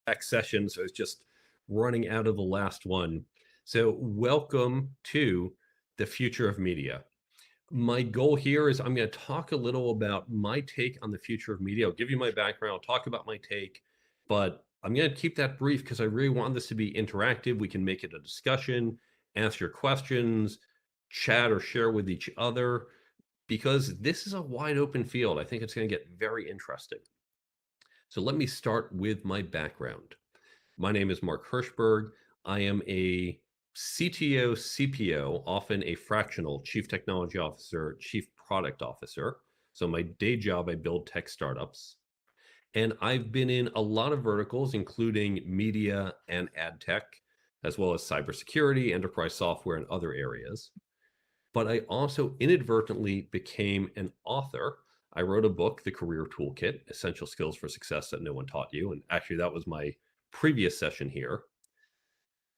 back session, so it's just running out of the last one. So, welcome to the future of media. My goal here is I'm going to talk a little about my take on the future of media. I'll give you my background, I'll talk about my take, but I'm going to keep that brief because I really want this to be interactive. We can make it a discussion, ask your questions, chat or share with each other, because this is a wide open field. I think it's going to get very interesting. So let me start with my background. My name is Mark Herschberg. I am a CTO, CPO, often a fractional chief technology officer, chief product officer. So my day job, I build tech startups. And I've been in a lot of verticals, including media and ad tech, as well as cybersecurity, enterprise software, and other areas. But I also inadvertently became an author. I wrote a book, The Career Toolkit: Essential Skills for Success That No One Taught You. And actually, that was my previous session here.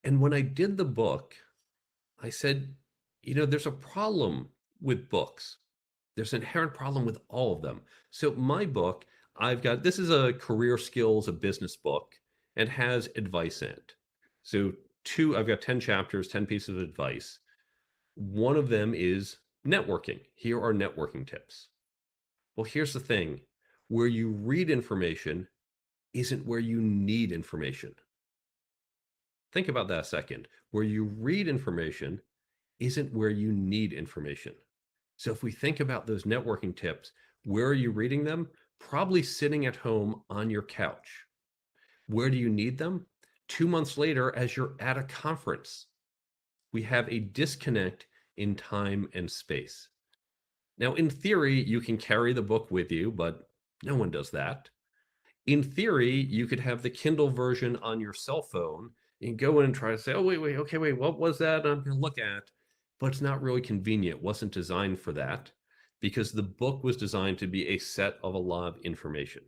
And when I did the book, I said, there's a problem with books. There's an inherent problem with all of them. So, my book, this is a career skills, a business book, and has advice in it. So, I've got 10 chapters, 10 pieces of advice. One of them is networking. Here are networking tips. Well, here's the thing: where you read information isn't where you need information. Think about that a second. Where you read information isn't where you need information. So if we think about those networking tips, where are you reading them? Probably sitting at home on your couch. Where do you need them? 2 months later, as you're at a conference. We have a disconnect in time and space. Now, in theory, you can carry the book with you, but no one does that. In theory, you could have the Kindle version on your cell phone and go in and try to say, oh, wait, okay, wait, what was that I'm going to look at? But it's not really convenient. It wasn't designed for that because the book was designed to be a set of a lot of information.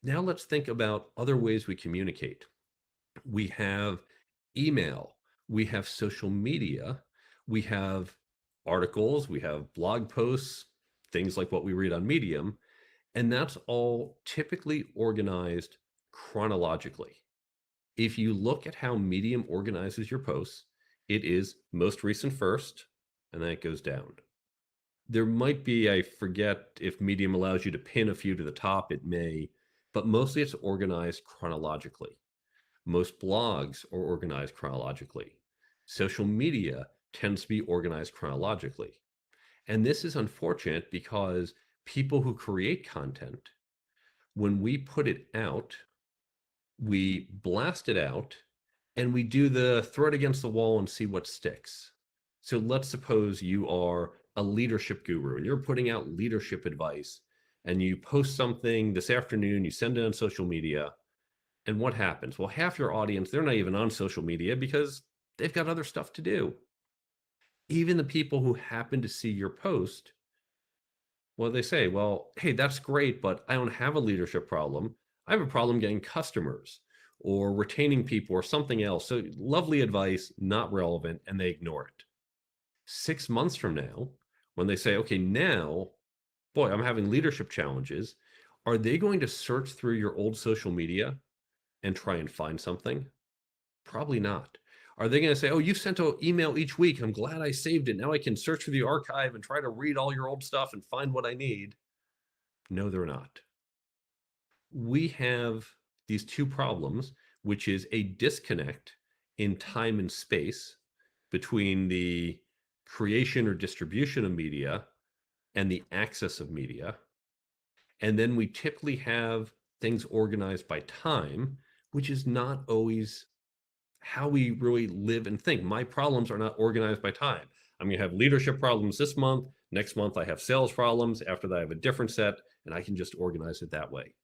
Now let's think about other ways we communicate. We have email, we have social media, we have articles, we have blog posts, things like what we read on Medium, and that's all typically organized chronologically. If you look at how Medium organizes your posts, it is most recent first, and then it goes down. There might be, I forget if Medium allows you to pin a few to the top, it may, but mostly it's organized chronologically. Most blogs are organized chronologically. Social media tends to be organized chronologically. And this is unfortunate because people who create content, when we put it out, we blast it out and we do the throw it against the wall and see what sticks. So let's suppose you are a leadership guru and you're putting out leadership advice and you post something this afternoon, you send it on social media, and what happens? Well, half your audience, they're not even on social media because they've got other stuff to do. Even the people who happen to see your post, well, they say, well, hey, that's great, but I don't have a leadership problem. I have a problem getting customers or retaining people or something else. So lovely advice, not relevant, and they ignore it. 6 months from now, when they say, okay, now, boy, I'm having leadership challenges, are they going to search through your old social media and try and find something? Probably not. Are they going to say, oh, you sent an email each week. I'm glad I saved it. Now I can search through the archive and try to read all your old stuff and find what I need? No, they're not. We have these two problems, which is a disconnect in time and space between the creation or distribution of media and the access of media. And then we typically have things organized by time, which is not always how we really live and think. My problems are not organized by time. I'm going to have leadership problems this month. Next month, I have sales problems. After that, I have a different set, and I can just organize it that way.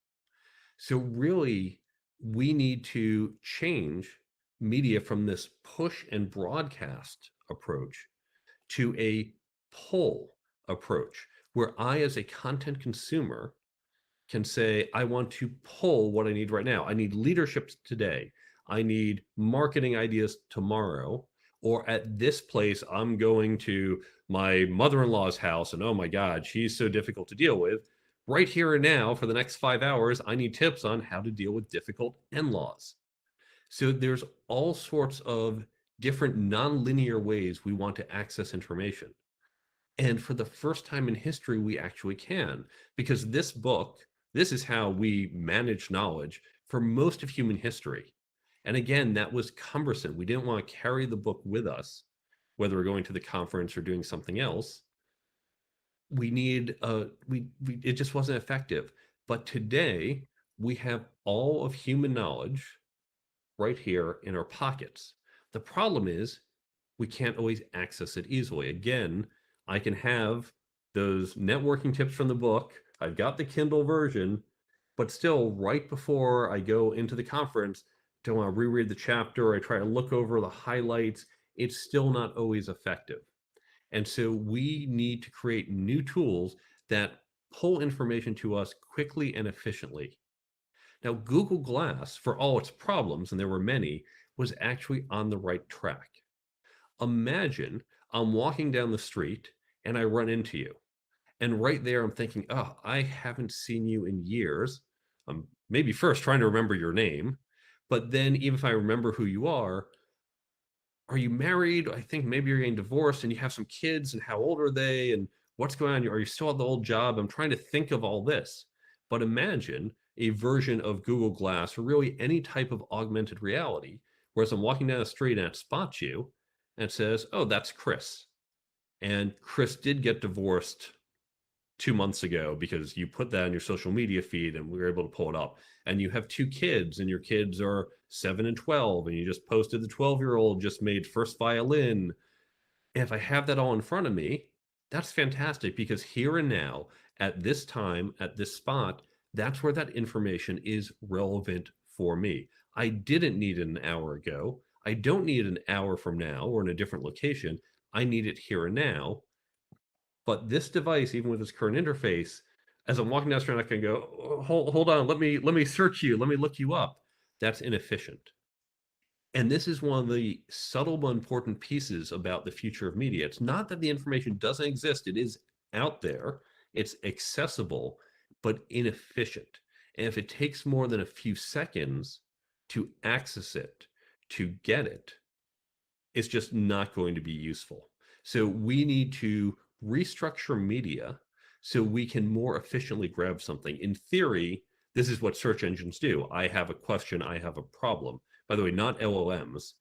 So really, we need to change media from this push and broadcast approach to a pull approach, where I, as a content consumer, can say, I want to pull what I need right now. I need leadership today. I need marketing ideas tomorrow. Or at this place, I'm going to my mother-in-law's house and oh my God, she's so difficult to deal with. right here and now for the next 5 hours, I need tips on how to deal with difficult in-laws. So there's all sorts of different nonlinear ways we want to access information. And for the first time in history, we actually can, because this book, this is how we manage knowledge for most of human history. And again, that was cumbersome. We didn't want to carry the book with us, whether we're going to the conference or doing something else. We need we it just wasn't effective. But today we have all of human knowledge right here in our pockets. The problem is we can't always access it easily. Again, I can have those networking tips from the book. I've got the Kindle version, but still, right before I go into the conference, don't want to reread the chapter. I try to look over the highlights. It's still not always effective. And so we need to create new tools that pull information to us quickly and efficiently. Now, Google Glass, for all its problems, and there were many, was actually on the right track. Imagine I'm walking down the street and I run into you. And right there, I'm thinking, oh, I haven't seen you in years. I'm maybe first trying to remember your name. But then, even if I remember who you are you married? I think maybe you're getting divorced and you have some kids, and how old are they? And what's going on? Are you still at the old job? I'm trying to think of all this. But imagine a version of Google Glass, or really any type of augmented reality, whereas I'm walking down the street and it spots you and it says, oh, that's Chris. And Chris did get divorced 2 months ago because you put that in your social media feed and we were able to pull it up. And you have two kids, and your kids are 7 and 12, and you just posted the 12-year-old just made first violin. And if I have that all in front of me, that's fantastic, because here and now, at this time, at this spot, that's where that information is relevant for me. I didn't need it an hour ago. I don't need it an hour from now or in a different location. I need it here and now. But this device, even with its current interface, as I'm walking down the street, I can go, "Oh, hold on, let me search you, let me look you up." That's inefficient. And this is one of the subtle but important pieces about the future of media. It's not that the information doesn't exist, it is out there, it's accessible, but inefficient. And if it takes more than a few seconds to access it, to get it, it's just not going to be useful. So we need to restructure media so we can more efficiently grab something. In theory, this is what search engines do. I have a question, I have a problem. By the way, not LLMs.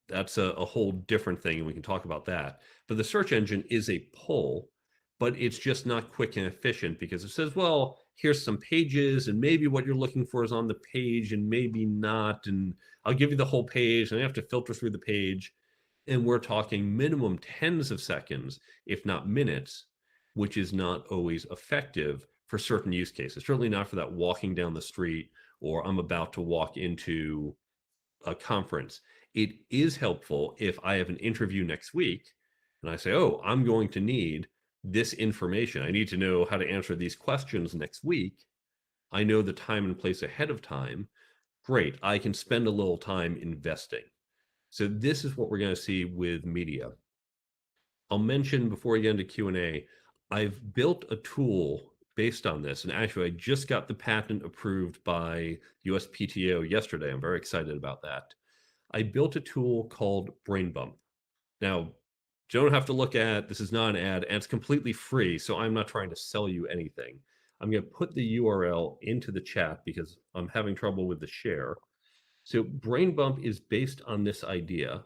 That's a whole different thing, and we can talk about that. But the search engine is a pull, but it's just not quick and efficient, because it says, well, here's some pages, and maybe what you're looking for is on the page, and maybe not. And I'll give you the whole page, and I have to filter through the page. And we're talking minimum tens of seconds, if not minutes, which is not always effective for certain use cases. Certainly not for that walking down the street, or I'm about to walk into a conference. It is helpful if I have an interview next week and I say, oh, I'm going to need this information. I need to know how to answer these questions next week. I know the time and place ahead of time. Great. I can spend a little time investing. So this is what we're going to see with media. I'll mention before we get into Q&A, I've built a tool based on this. And actually, I just got the patent approved by USPTO yesterday. I'm very excited about that. I built a tool called Brain Bump. Now, you don't have to look at, this is not an ad, and it's completely free, so I'm not trying to sell you anything. I'm going to put the URL into the chat because I'm having trouble with the share. So Brain Bump is based on this idea.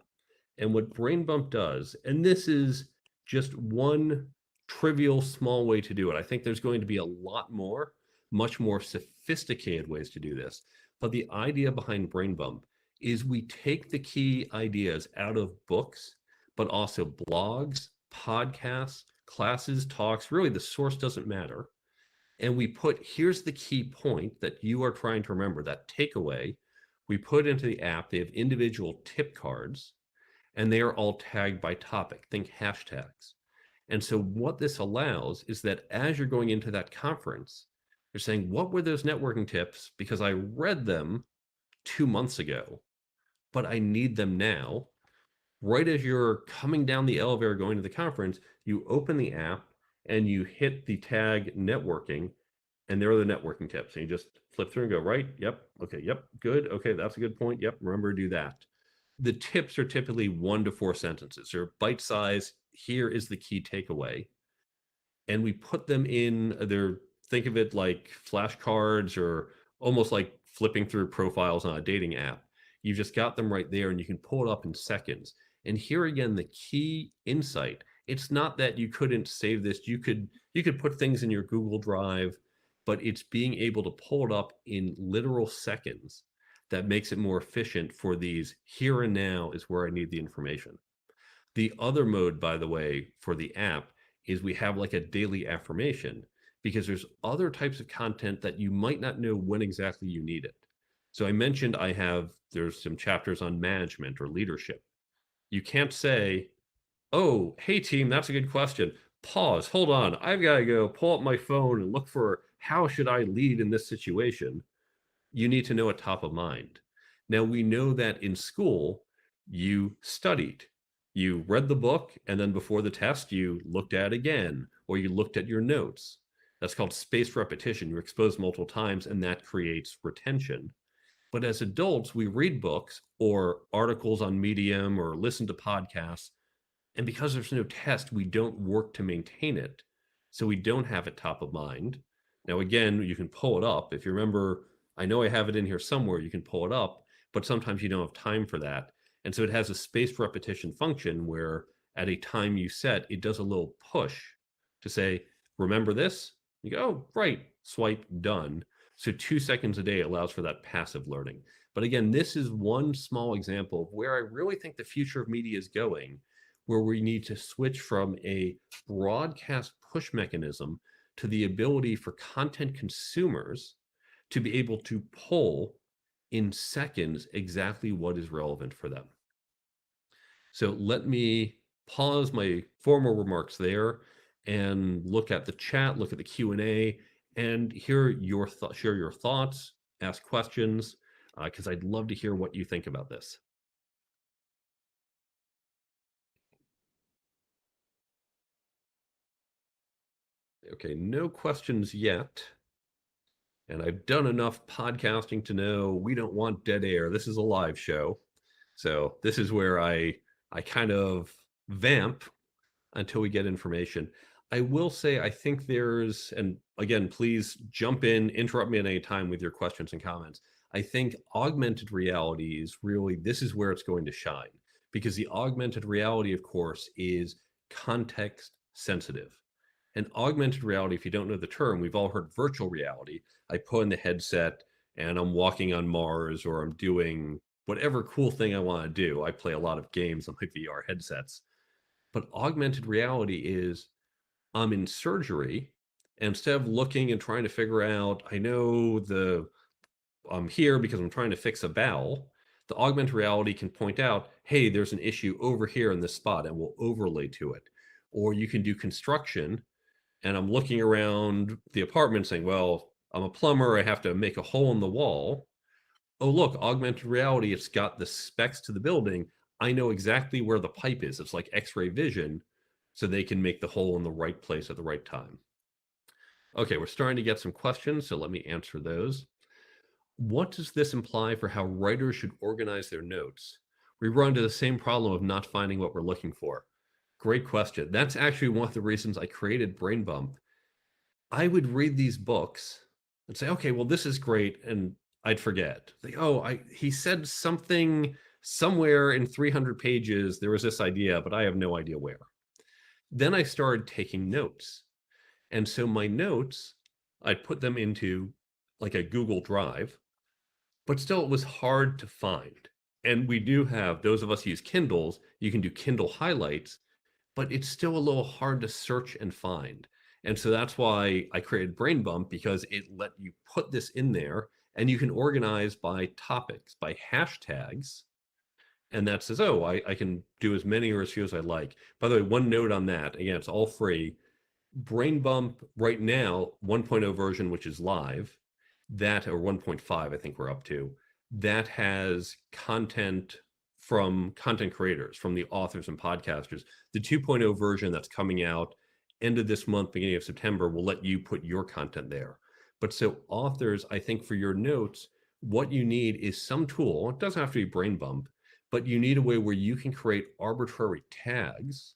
And what Brain Bump does, and this is just one trivial small way to do it. I think there's going to be a lot more, much more sophisticated ways to do this. But the idea behind Brain Bump is we take the key ideas out of books, but also blogs, podcasts, classes, talks, really the source doesn't matter. And we put, here's the key point that you are trying to remember, that takeaway. We put into the app, they have individual tip cards, and they are all tagged by topic. Think hashtags. And so what this allows is that as you're going into that conference, you're saying, what were those networking tips? Because I read them 2 months ago, but I need them now. Right as you're coming down the elevator going to the conference, you open the app and you hit the tag networking, And there are the networking tips. And you just flip through and go, right, yep, okay, yep, good, okay, that's a good point, yep, remember to do that. The tips are typically 1 to 4 sentences. They're bite size. Here is the key takeaway. And we put them in their, think of it like flashcards or almost like flipping through profiles on a dating app. You've just got them right there and you can pull it up in seconds. And here again, the key insight, it's not that you couldn't save this. You could put things in your Google Drive, but it's being able to pull it up in literal seconds that makes it more efficient for these here and now is where I need the information. The other mode, by the way, for the app is we have like a daily affirmation because there's other types of content that you might not know when exactly you need it. So I mentioned there's some chapters on management or leadership. You can't say, oh, hey team, that's a good question. Pause, hold on. I've got to go pull up my phone and look for how should I lead in this situation. You need to know it top of mind. Now, we know that in school, you studied, you read the book, and then before the test, you looked at it again, or you looked at your notes. That's called spaced repetition. You're exposed multiple times, and that creates retention. But as adults, we read books or articles on Medium or listen to podcasts. And because there's no test, we don't work to maintain it. So we don't have it top of mind. Now, again, you can pull it up. If you remember, I know I have it in here somewhere, you can pull it up, but sometimes you don't have time for that. And so it has a spaced repetition function where at a time you set, it does a little push to say, remember this? You go, oh, right, swipe, done. So 2 seconds a day allows for that passive learning. But again, this is one small example of where I really think the future of media is going, where we need to switch from a broadcast push mechanism to the ability for content consumers to be able to pull in seconds exactly what is relevant for them. So let me pause my formal remarks there and look at the chat, look at the Q&A, and hear your share your thoughts, ask questions, because I'd love to hear what you think about this. Okay, no questions yet. And I've done enough podcasting to know we don't want dead air. This is a live show. So this is where I kind of vamp until we get information. I will say I think there's, and again, please jump in, interrupt me at any time with your questions and comments. I think augmented reality is really, this is where it's going to shine, because the augmented reality, of course, is context sensitive. And augmented reality, if you don't know the term, we've all heard virtual reality. I put in the headset and I'm walking on Mars, or I'm doing whatever cool thing I want to do. I play a lot of games on my VR headsets. But augmented reality is I'm in surgery, and instead of looking and trying to figure out, I know I'm here because I'm trying to fix a bowel, the augmented reality can point out, hey, there's an issue over here in this spot, and we'll overlay to it. Or you can do construction, and I'm looking around the apartment saying, well, I'm a plumber, I have to make a hole in the wall. Oh, look, augmented reality, it's got the specs to the building. I know exactly where the pipe is. It's like X-ray vision, so they can make the hole in the right place at the right time. Okay, we're starting to get some questions, so let me answer those. What does this imply for how writers should organize their notes? We run into the same problem of not finding what we're looking for. Great question. That's actually one of the reasons I created Brain Bump. I would read these books and say, okay, well, this is great. And I'd forget. Like, oh, he said something somewhere in 300 pages. There was this idea, but I have no idea where. Then I started taking notes. And so my notes, I'd put them into like a Google Drive, but still it was hard to find. And we do have, those of us who use Kindles, you can do Kindle highlights, but it's still a little hard to search and find. And so that's why I created Brain Bump, because it let you put this in there and you can organize by topics, by hashtags. And that says, oh, I can do as many or as few as I like. By the way, one note on that, again, it's all free. Brain Bump right now, 1.0 version, which is live, that, or 1.5, I think we're up to, that has content from content creators, from the authors and podcasters. The 2.0 version that's coming out end of this month, beginning of September, will let you put your content there. But so authors, I think for your notes, what you need is some tool. It doesn't have to be Brain Bump, but you need a way where you can create arbitrary tags.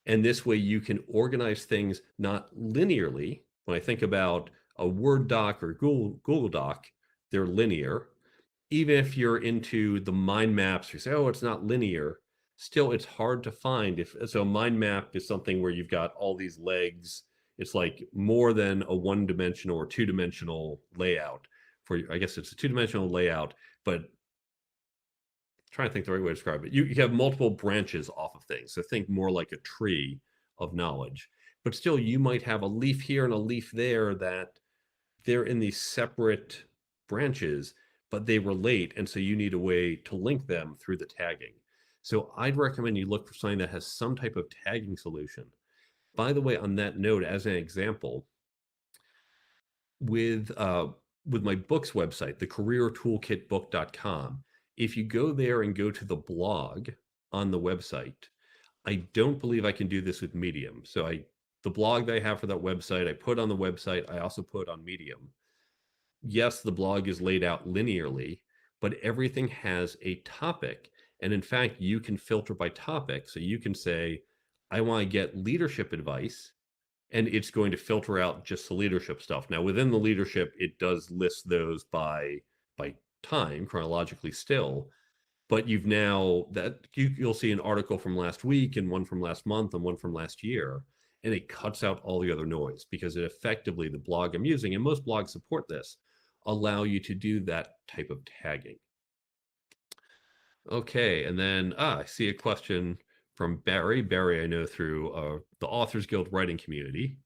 And this way you can organize things not linearly. When I think about a Word doc or Google Doc, they're linear. Even if you're into the mind maps, you say, oh, it's not linear. Still, it's hard to find. If so, a mind map is something where you've got all these legs. It's like more than a one-dimensional or two-dimensional layout. For I guess it's a two-dimensional layout, but trying to think the right way to describe it. You have multiple branches off of things. So think more like a tree of knowledge. But still, you might have a leaf here and a leaf there that they're in these separate branches, but they relate. And so you need a way to link them through the tagging. So I'd recommend you look for something that has some type of tagging solution. By the way, on that note, as an example, with my books website, the careertoolkitbook.com, if you go there and go to the blog on the website, I don't believe I can do this with Medium. So the blog that I have for that website, I put on the website. I also put on Medium. Yes, the blog is laid out linearly, but everything has a topic. And in fact, you can filter by topic. So you can say, I want to get leadership advice, and it's going to filter out just the leadership stuff. Now, within the leadership, it does list those by time chronologically still, but you've now that you'll see an article from last week and one from last month and one from last year, and it cuts out all the other noise because it effectively, the blog I'm using, and most blogs support this, allow you to do that type of tagging. Okay, and then I see a question from Barry. Barry, I know through the Authors Guild writing community.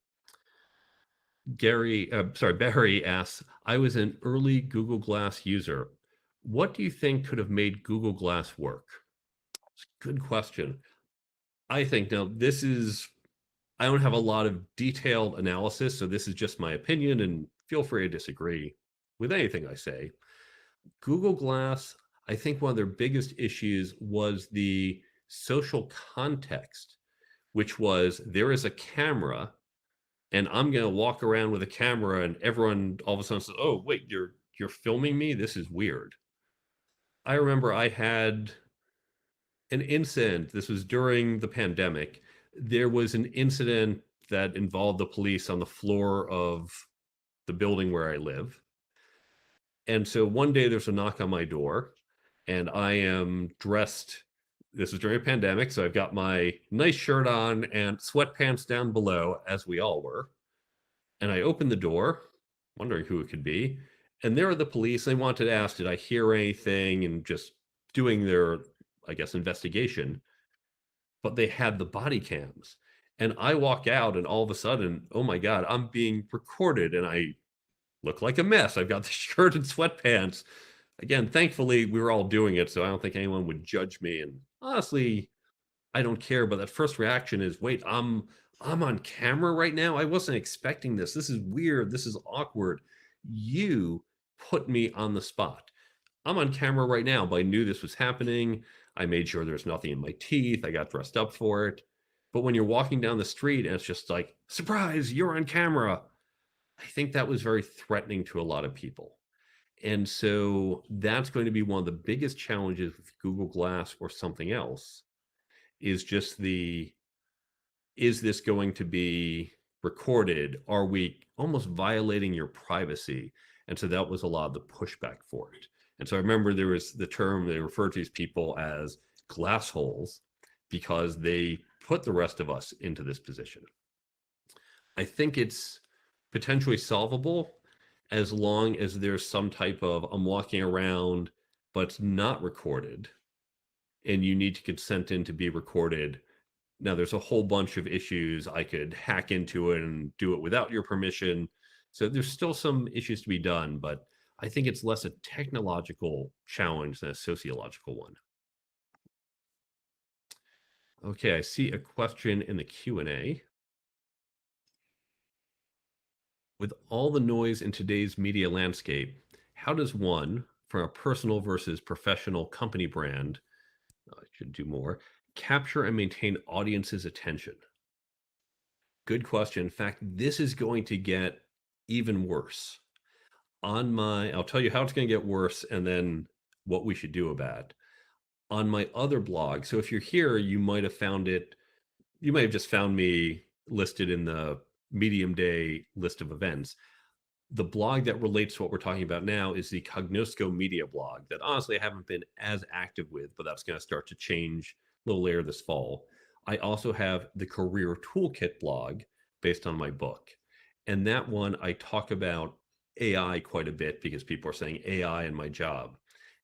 Barry asks, I was an early Google Glass user. What do you think could have made Google Glass work? It's a good question. I think now I don't have a lot of detailed analysis, so this is just my opinion, and feel free to disagree with anything I say. Google Glass, I think one of their biggest issues was the social context, which was there is a camera and I'm going to walk around with a camera and everyone all of a sudden says, oh, wait, you're filming me? This is weird. I remember I had an incident. This was during the pandemic. There was an incident that involved the police on the floor of the building where I live. And so one day there's a knock on my door and I am dressed. This is during a pandemic. So I've got my nice shirt on and sweatpants down below, as we all were. And I opened the door, wondering who it could be. And there are the police. They wanted to ask, did I hear anything? And just doing their, I guess, investigation. But they had the body cams. And I walk out, and all of a sudden, oh my God, I'm being recorded. And I look like a mess. I've got the shirt and sweatpants. Again, thankfully, we were all doing it. So I don't think anyone would judge me. And honestly, I don't care. But that first reaction is, wait, I'm on camera right now. I wasn't expecting this. This is weird. This is awkward. You put me on the spot. I'm on camera right now, but I knew this was happening. I made sure there's nothing in my teeth. I got dressed up for it. But when you're walking down the street and it's just like, surprise, you're on camera. I think that was very threatening to a lot of people. And so that's going to be one of the biggest challenges with Google Glass or something else, is just is this going to be recorded? Are we almost violating your privacy? And so that was a lot of the pushback for it. And so I remember there was the term, they referred to these people as glass holes because they put the rest of us into this position. I think it's potentially solvable as long as there's some type of, I'm walking around, but it's not recorded and you need to consent in to be recorded. Now, there's a whole bunch of issues. I could hack into it and do it without your permission. So there's still some issues to be done, but I think it's less a technological challenge than a sociological one. Okay, I see a question in the Q&A. With all the noise in today's media landscape, how does one, from a personal versus professional company brand, I should do more, capture and maintain audiences' attention? Good question. In fact, this is going to get even worse. I'll tell you how it's going to get worse and then what we should do about it. On my other blog, so if you're here, you might have just found me listed in the Medium Day list of events. The blog that relates to what we're talking about now is the Cognosco Media blog that honestly I haven't been as active with, but that's going to start to change a little later this fall. I also have the Career Toolkit blog based on my book. And that one, I talk about AI quite a bit because people are saying AI in my job.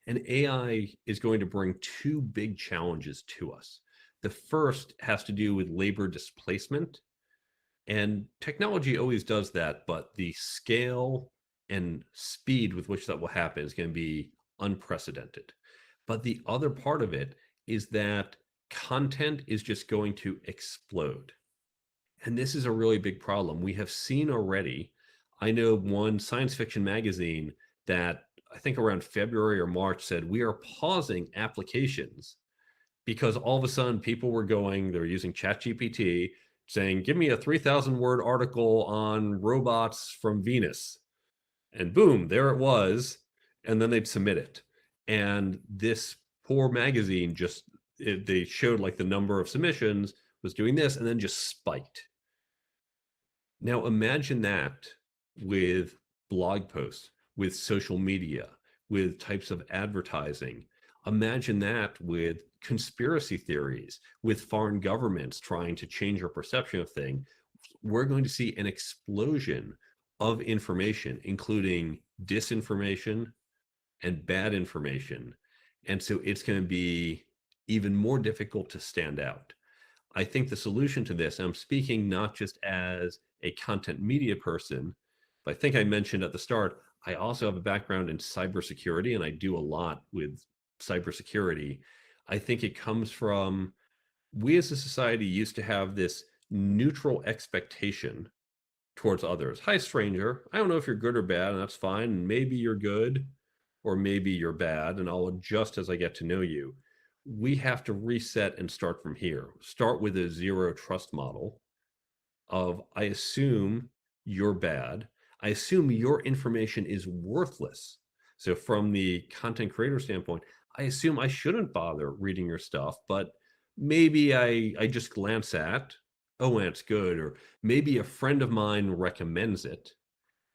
And AI is going to bring two big challenges to us. The first has to do with labor displacement, and technology always does that, but the scale and speed with which that will happen is going to be unprecedented. But the other part of it is that content is just going to explode. And this is a really big problem. We have seen already, I know one science fiction magazine that I think around February or March said, we are pausing applications because all of a sudden people were they're using ChatGPT saying, give me a 3,000 word article on robots from Venus. And boom, there it was. And then they'd submit it. And this poor magazine they showed like the number of submissions was doing this and then just spiked. Now imagine that with blog posts, with social media, with types of advertising. Imagine that with conspiracy theories, with foreign governments trying to change our perception of things. We're going to see an explosion of information, including disinformation and bad information. And so it's going to be even more difficult to stand out. I think the solution to this, and I'm speaking not just as a content media person, but I think I mentioned at the start, I also have a background in cybersecurity and I do a lot with cybersecurity. I think it comes from, we as a society used to have this neutral expectation towards others. Hi, stranger. I don't know if you're good or bad, and that's fine. And maybe you're good or maybe you're bad, and I'll adjust as I get to know you. We have to reset and start from here. Start with a zero trust model of, I assume you're bad. I assume your information is worthless. So from the content creator standpoint, I assume I shouldn't bother reading your stuff, but maybe I just glance at, oh, and it's good, or maybe a friend of mine recommends it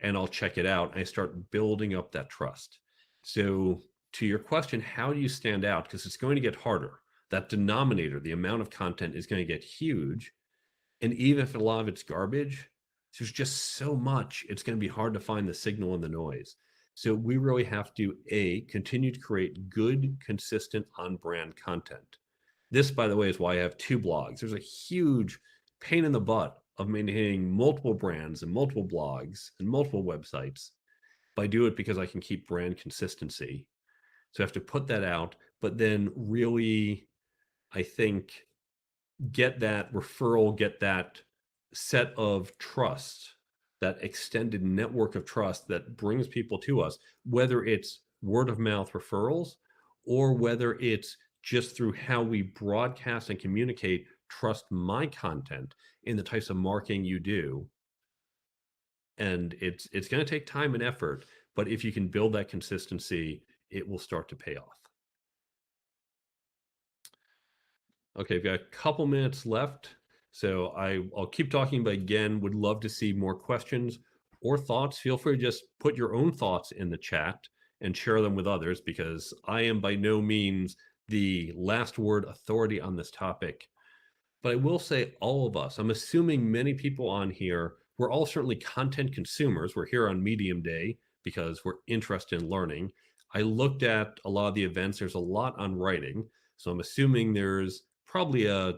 and I'll check it out. And I start building up that trust. So to your question, how do you stand out? Because it's going to get harder. That denominator, the amount of content is going to get huge. And even if a lot of it's garbage, there's just so much, it's going to be hard to find the signal in the noise. So we really have to, continue to create good, consistent, on-brand content. This, by the way, is why I have two blogs. There's a huge pain in the butt of maintaining multiple brands and multiple blogs and multiple websites. But I do it because I can keep brand consistency. So I have to put that out, but then really, I think, get that referral, get that set of trust, that extended network of trust that brings people to us, whether it's word of mouth referrals or whether it's just through how we broadcast and communicate, trust my content in the types of marketing you do. And it's going to take time and effort, but if you can build that consistency, it will start to pay off. Okay, we've got a couple minutes left, so I'll keep talking, but again, would love to see more questions or thoughts. Feel free to just put your own thoughts in the chat and share them with others, because I am by no means the last word authority on this topic. But I will say all of us, I'm assuming many people on here, we're all certainly content consumers. We're here on Medium Day because we're interested in learning. I looked at a lot of the events. There's a lot on writing. So I'm assuming there's probably a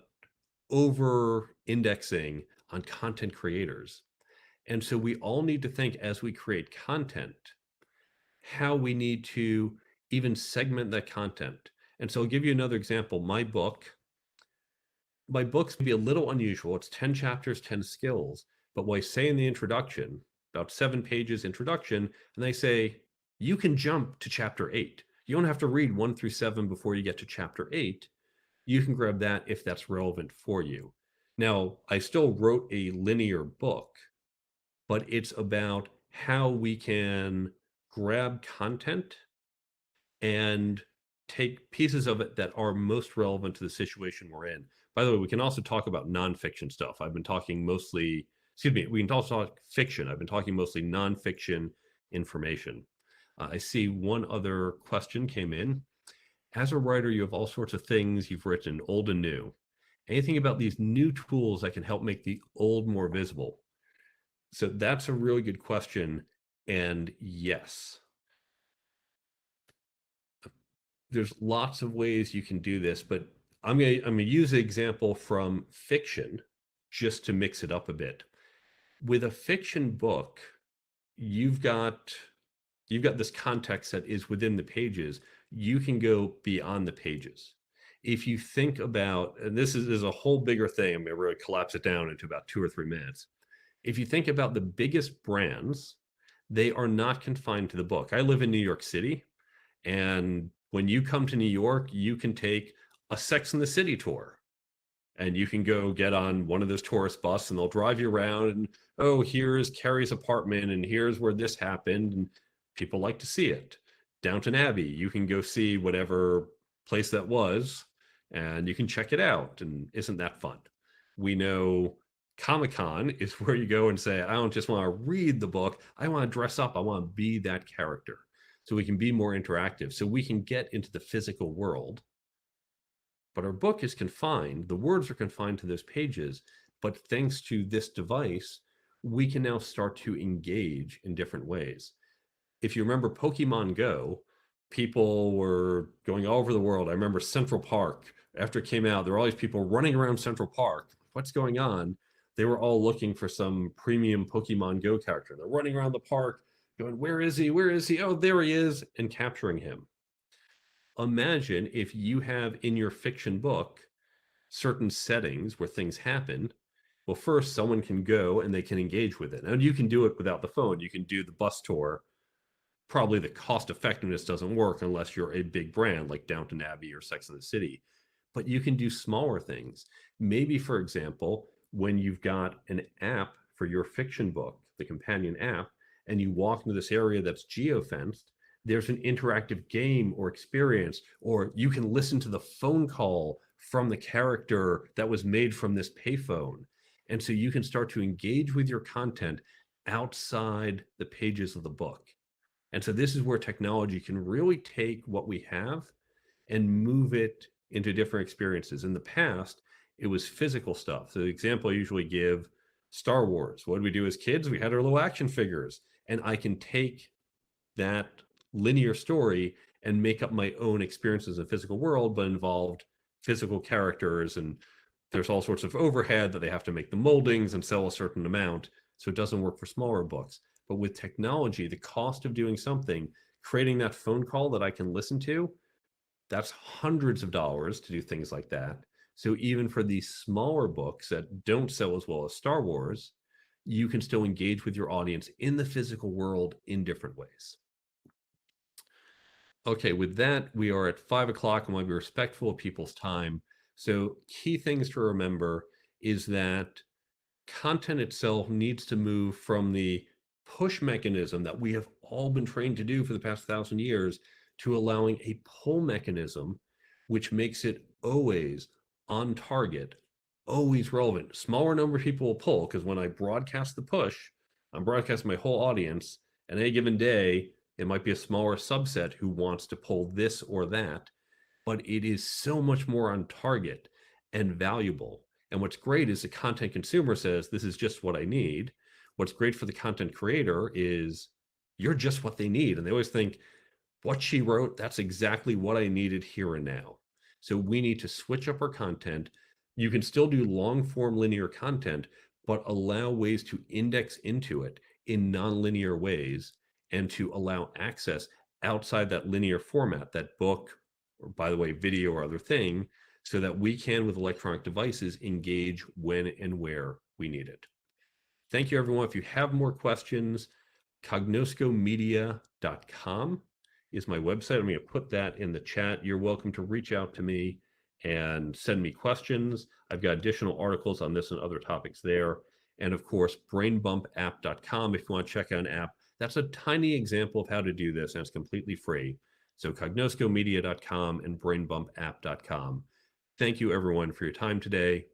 over indexing on content creators. And so we all need to think as we create content, how we need to even segment that content. And so I'll give you another example. My book's maybe a little unusual. It's 10 chapters, 10 skills. But what I say in the introduction, about 7 pages introduction, and they say, you can jump to chapter 8. You don't have to read 1 through 7 before you get to chapter 8. You can grab that if that's relevant for you. Now, I still wrote a linear book, but it's about how we can grab content and take pieces of it that are most relevant to the situation we're in. By the way, we can also talk about nonfiction stuff. I've been talking mostly, excuse me, we can also talk fiction. I've been talking mostly nonfiction information. I see one other question came in. As a writer, you have all sorts of things you've written, old and new. Anything about these new tools that can help make the old more visible? So that's a really good question. And yes, there's lots of ways you can do this, but I'm gonna use an example from fiction just to mix it up a bit. With a fiction book, you've got you've got this context that is within the pages. You can go beyond the pages. If you think about, and this is a whole bigger thing, I'm gonna really collapse it down into about 2 or 3 minutes. If you think about the biggest brands, they are not confined to the book. I live in New York City. And when you come to New York, you can take a Sex and the City tour and you can go get on one of those tourist buses and they'll drive you around and, oh, here's Carrie's apartment and here's where this happened. And people like to see it. Downton Abbey, you can go see whatever place that was and you can check it out. And isn't that fun? We know Comic-Con is where you go and say, I don't just want to read the book, I want to dress up, I want to be that character. So we can be more interactive, so we can get into the physical world. But our book is confined, the words are confined to those pages, but thanks to this device, we can now start to engage in different ways. If you remember Pokemon Go, people were going all over the world. I remember Central Park, after it came out, there were all these people running around Central Park. What's going on? They were all looking for some premium Pokemon Go character. They're running around the park going, where is he? Where is he? Oh, there he is, and capturing him. Imagine if you have in your fiction book certain settings where things happen. Well, first, someone can go and they can engage with it. And you can do it without the phone. You can do the bus tour. Probably the cost effectiveness doesn't work unless you're a big brand like Downton Abbey or Sex and the City. But you can do smaller things. Maybe, for example, when you've got an app for your fiction book, the companion app, and you walk into this area that's geofenced, there's an interactive game or experience, or you can listen to the phone call from the character that was made from this payphone. And so you can start to engage with your content outside the pages of the book. And so this is where technology can really take what we have and move it into different experiences. In the past, it was physical stuff. So the example I usually give, Star Wars. What did we do as kids? We had our little action figures. And I can take that linear story and make up my own experiences in the physical world, but involved physical characters. And there's all sorts of overhead that they have to make the moldings and sell a certain amount. So it doesn't work for smaller books. But with technology, the cost of doing something, creating that phone call that I can listen to, that's hundreds of dollars to do things like that. So even for these smaller books that don't sell as well as Star Wars, you can still engage with your audience in the physical world in different ways. Okay, with that, we are at 5 o'clock and want to be respectful of people's time. So key things to remember is that content itself needs to move from the push mechanism that we have all been trained to do for the past 1,000 years to allowing a pull mechanism, which makes it always on target, always relevant. Smaller number of people will pull because when I broadcast the push, I'm broadcasting my whole audience. And any given day, it might be a smaller subset who wants to pull this or that, but it is so much more on target and valuable. And what's great is the content consumer says, this is just what I need. What's great for the content creator is you're just what they need. And they always think, what she wrote, that's exactly what I needed here and now. So we need to switch up our content. You can still do long form linear content, but allow ways to index into it in nonlinear ways and to allow access outside that linear format, that book, or by the way, video or other thing, so that we can, with electronic devices, engage when and where we need it. Thank you, everyone. If you have more questions, cognoscomedia.com is my website. I'm going to put that in the chat. You're welcome to reach out to me and send me questions. I've got additional articles on this and other topics there. And of course, brainbumpapp.com if you want to check out an app That's a tiny example of how to do this, and it's completely free. So cognoscomedia.com and brainbumpapp.com. Thank you, everyone, for your time today.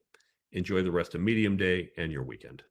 Enjoy the rest of Medium Day and your weekend.